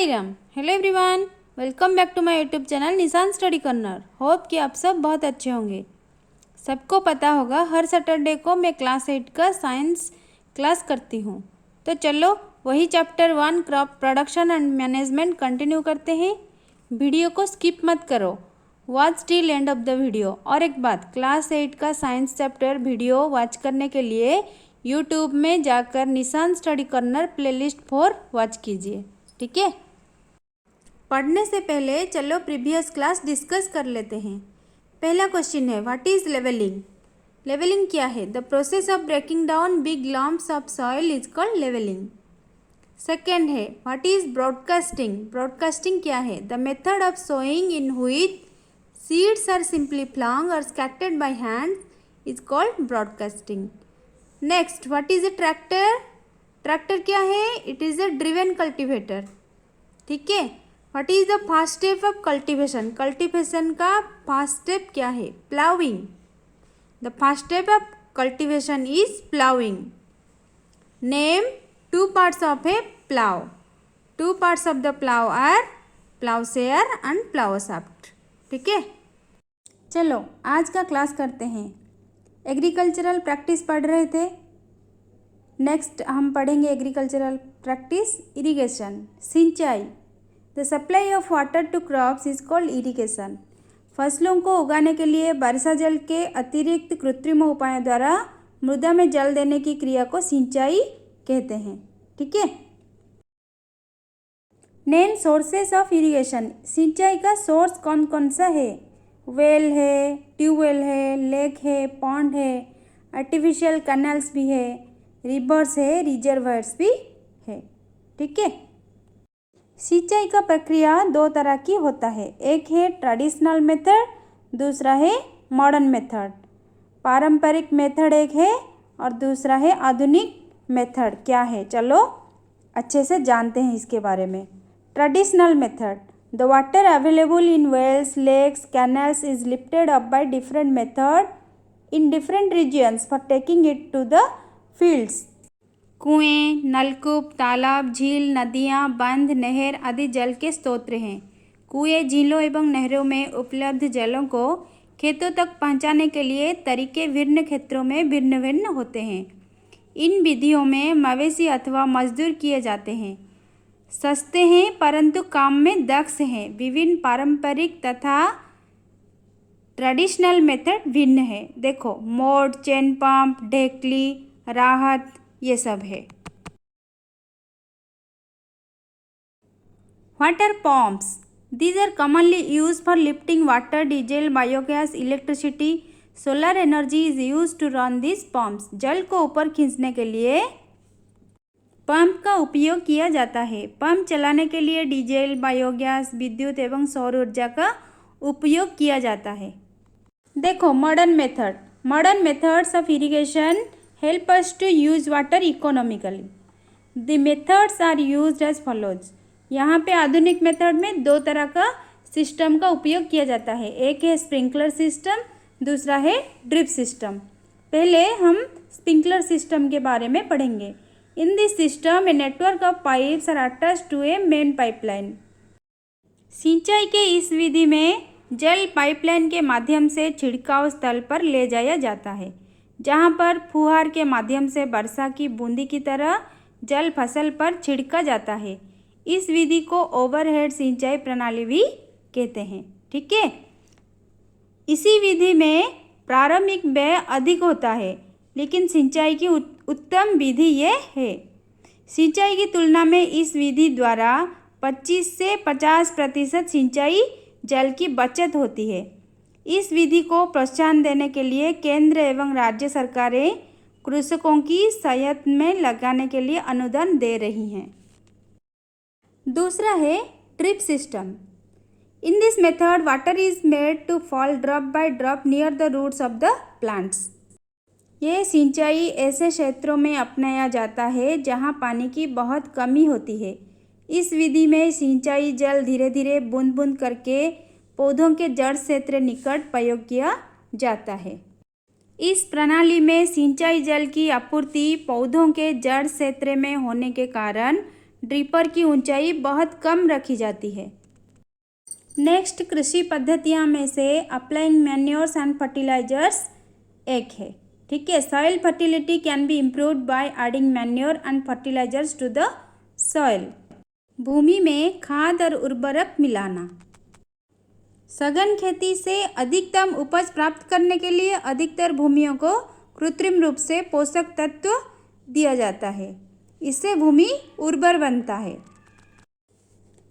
Sai Ram. Hello everyone, welcome back to my YouTube channel Nishan study corner. Hope कि आप सब बहुत अच्छे होंगे। सबको पता होगा हर सैटरडे को मैं क्लास 8 का साइंस क्लास करती हूँ। तो चलो वही chapter 1 crop production and management continue करते हैं। वीडियो को स्किप मत करो, watch till end of the video. और एक बात, क्लास 8 का साइंस चैप्टर वीडियो वॉच करने के लिए यूट्यूब में जाकर निशान स्टडी कॉर्नर प्लेलिस्ट 4 वॉच कीजिए, ठीक है। पढ़ने से पहले चलो प्रीवियस क्लास डिस्कस कर लेते हैं। पहला क्वेश्चन है, व्हाट इज लेवलिंग। लेवलिंग क्या है? The process of breaking down big lumps of soil is called levelling. Second है, व्हाट इज ब्रॉडकास्टिंग। ब्रॉडकास्टिंग क्या है? The method of sowing in which seeds are simply flung or scattered by hand is called broadcasting. Next, what is a tractor. Tractor क्या है? It is a driven cultivator, ठीक है। What is the first step of cultivation. Cultivation का first step क्या है? Ploughing. The first step of cultivation is ploughing. Name two parts of a plough. Two parts of the plough are ploughshare and plough shaft, ठीक है। चलो आज का class करते हैं। एग्रीकल्चरल प्रैक्टिस पढ़ रहे थे, नेक्स्ट हम पढ़ेंगे एग्रीकल्चरल प्रैक्टिस इरिगेशन, सिंचाई। The supply of water to crops is called irrigation. फसलों को उगाने के लिए वर्षा जल के अतिरिक्त कृत्रिम उपायों द्वारा मृदा में जल देने की क्रिया को सिंचाई कहते हैं, ठीक है। Name sources of irrigation. सिंचाई का सोर्स कौन कौन सा है? वेल है, ट्यूबवेल है, लेक है, पॉन्ड है, आर्टिफिशियल कैनाल्स भी है, रिवर्स है, रिजर्वायर्स भी है, ठीक है। सिंचाई का प्रक्रिया दो तरह की होता है, एक है ट्रेडिशनल मेथड, दूसरा है मॉडर्न मेथड। पारंपरिक मेथड एक है और दूसरा है आधुनिक मेथड। क्या है, चलो अच्छे से जानते हैं इसके बारे में। Traditional method, the water available in wells, lakes, canals is lifted up by different method in different regions for taking it to the fields. कुएं, नलकूप, तालाब, झील, नदियाँ, बंध, नहर आदि जल के स्रोत हैं। कुएं, झीलों एवं नहरों में उपलब्ध जलों को खेतों तक पहुंचाने के लिए तरीके भिन्न क्षेत्रों में भिन्न भिन्न होते हैं। इन विधियों में मवेशी अथवा मजदूर किए जाते हैं। सस्ते हैं परंतु काम में दक्ष हैं। विभिन्न पारंपरिक तथा ट्रेडिशनल मेथड भिन्न है। देखो, मोट, चेन पंप, ढेकली, राहत, ये सब है। Water pumps, these are commonly used for lifting water, diesel, biogas, electricity, solar energy is used to run these pumps। जल को ऊपर खींचने के लिए पंप का उपयोग किया जाता है। पंप चलाने के लिए डीजल, बायोगैस, विद्युत एवं सौर ऊर्जा का उपयोग किया जाता है। देखो, modern method. Modern methods of irrigation help us to use water economically. The methods are used as follows। यहाँ पे आधुनिक मेथड में दो तरह का सिस्टम का उपयोग किया जाता है, एक है स्प्रिंकलर सिस्टम, दूसरा है ड्रिप सिस्टम। पहले हम स्प्रिंकलर सिस्टम के बारे में पढ़ेंगे। In this system a network of pipes are attached to a main pipeline. सिंचाई के इस विधि में जल पाइपलाइन के माध्यम से छिड़काव स्थल पर ले जाया जाता है, जहाँ पर फुहार के माध्यम से वर्षा की बूंदी की तरह जल फसल पर छिड़का जाता है। इस विधि को ओवरहेड सिंचाई प्रणाली भी कहते हैं, ठीक है। इसी विधि में प्रारंभिक व्यय अधिक होता है, लेकिन सिंचाई की उत्तम विधि ये है। सिंचाई की तुलना में इस विधि द्वारा 25 से 50% सिंचाई जल की बचत होती है। इस विधि को प्रोत्साहन देने के लिए केंद्र एवं राज्य सरकारें कृषकों की सहायता में लगाने के लिए अनुदान दे रही हैं। दूसरा है drip system. In this method water is made to fall drop by drop near the roots of the plants. ये सिंचाई ऐसे क्षेत्रों में अपनाया जाता है जहाँ पानी की बहुत कमी होती है। इस विधि में सिंचाई जल धीरे धीरे बूंद बूंद करके पौधों के जड़ क्षेत्र निकट प्रयोग किया जाता है। इस प्रणाली में सिंचाई जल की आपूर्ति पौधों के जड़ क्षेत्र में होने के कारण ड्रिपर की ऊंचाई बहुत कम रखी जाती है। नेक्स्ट कृषि पद्धतियाँ में से अप्लाइंग मैन्योर्स एंड फर्टिलाइजर्स एक है। ठीक है, soil fertility can be improved by adding manure and fertilisers to the soil. भूमि में खाद और उर्वरक मिलाना। सघन खेती से अधिकतम उपज प्राप्त करने के लिए अधिकतर भूमियों को कृत्रिम रूप से पोषक तत्व दिया जाता है। इससे भूमि उर्वर बनता है।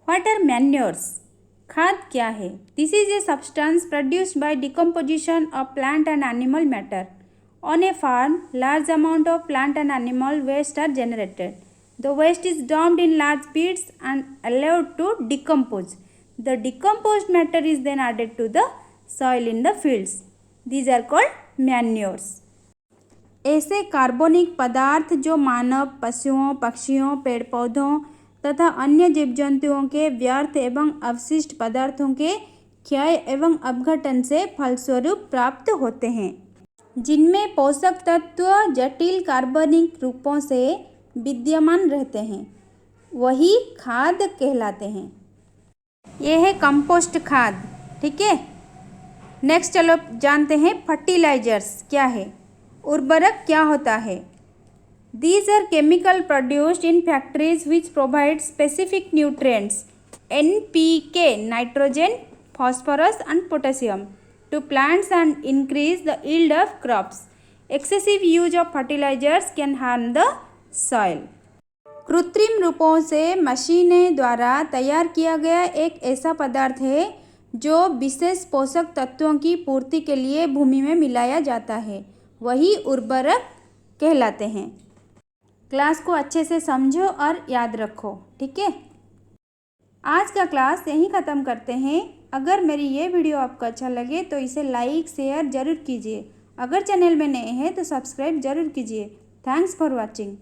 What are manures? खाद क्या है? This is a substance produced by decomposition of plant and animal matter. On a farm, large amount of plant and animal waste are generated. The waste is dumped in large pits and allowed to decompose. The decomposed matter is then added to the soil in the fields. These are called manures. ऐसे कार्बनिक पदार्थ जो मानव, पशुओं, पक्षियों, पेड़ पौधों तथा अन्य जीव जंतुओं के व्यर्थ एवं अवशिष्ट पदार्थों के क्षय एवं अपघटन से फलस्वरूप प्राप्त होते हैं, जिनमें पोषक तत्व जटिल कार्बनिक रूपों से विद्यमान रहते हैं, वही खाद कहलाते हैं। यह है कंपोस्ट खाद। ठीक है, नेक्स्ट चलो जानते हैं फर्टिलाइजर्स क्या है, उर्वरक क्या होता है। These are chemical produced in factories which provide specific nutrients NPK, nitrogen, phosphorus and potassium to plants and increase the yield of crops. Excessive use of fertilizers can harm the soil. कृत्रिम रूपों से मशीनें द्वारा तैयार किया गया एक ऐसा पदार्थ है जो विशेष पोषक तत्वों की पूर्ति के लिए भूमि में मिलाया जाता है, वही उर्वरक कहलाते हैं। क्लास को अच्छे से समझो और याद रखो। ठीक है, आज का क्लास यहीं ख़त्म करते हैं। अगर मेरी ये वीडियो आपको अच्छा लगे तो इसे लाइक शेयर ज़रूर कीजिए। अगर चैनल में नए हैं तो सब्सक्राइब ज़रूर कीजिए। Thanks for watching.